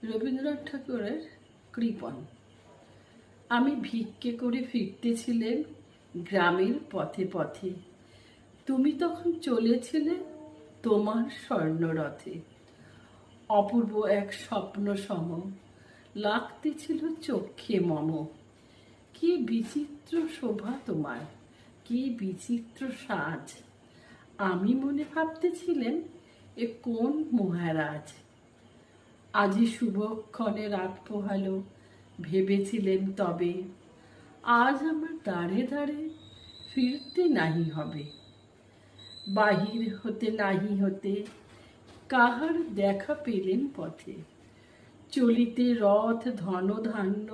রবীন্দ্রনাথ ঠাকুরের কৃপণ। আমি ভিক্ষে করে ফিরতেছিলেন গ্রামের পথে পথে, তুমি তখন চলেছিলে তোমার স্বর্ণরথে। অপূর্ব এক স্বপ্ন সম লাগতেছিল চক্ষে মম। কি বিচিত্র শোভা তোমার, কি বিচিত্র সাজ। আমি মনে ভাবতেছিলেন এ কোন মহারাজ। আজি শুভক্ষণে রাত পোহালো, ভেবেছিলেন তবে আজ আমার দাঁড়ে দাঁড়ে ফিরতে নাহি হবে। বাহির হতে নাহি হতে কাহার দেখা পেলেন পথে। চলিতে রথ ধন ধান্য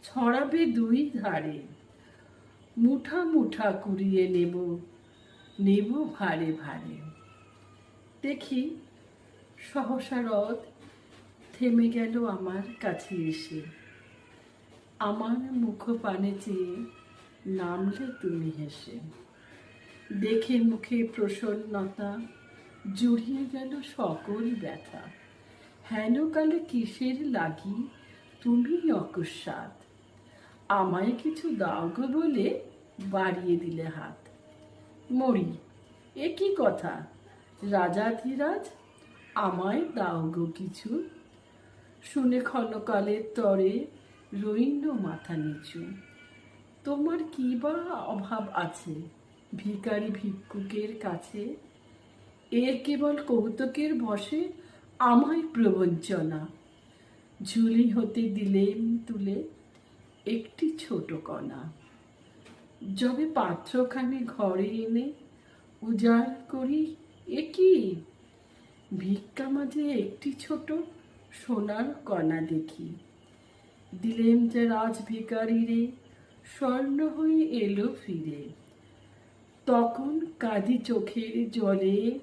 ছড়াবে দুই ধারে। মুঠা মুঠা কুড়িয়ে নেব, নেব ভারে ভারে। দেখি সহসা রথ থেমে গেল আমার কাছে এসে। আমার মুখপানে চেয়ে নামলে তুমি হেসে। দেখে মুখে প্রসন্নতা জুড়িয়ে গেল সকল ব্যথা। হেন কালে কিসের লাগি তুমি অকস্মাৎ, আমায় কিছু দাও গো বলে বাড়িয়ে দিলে হাত। মরি, এ কি কথা রাজাধিরাজ, আমায় দাও গো কিছু। শুনে ক্ষণকালের তরে রইল মাথা নিচু। তোমার কি বা অভাব আছে ভিখারি ভিক্ষুকের কাছে। এর কেবল কৌতুকের বশে আমায় প্রবঞ্চনা। ঝুলি হতে দিলেন তুলে একটি ছোট কণা। যবে পাত্রখানি ঘরে এনে উজাড় করি, এ কি ভিক্ষা মাঝে একটি ছোট সোনার কণা দেখি। দিলেন যে রাজ ভিখারিরে, স্বর্ণ হয়ে এলো ফিরে। তখন কাঁদি চোখের জলে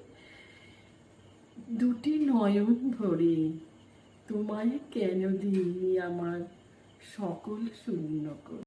দুটি নয়ন ভরে, তোমায় কেন দিইনি আমার সকল শূন্য করে।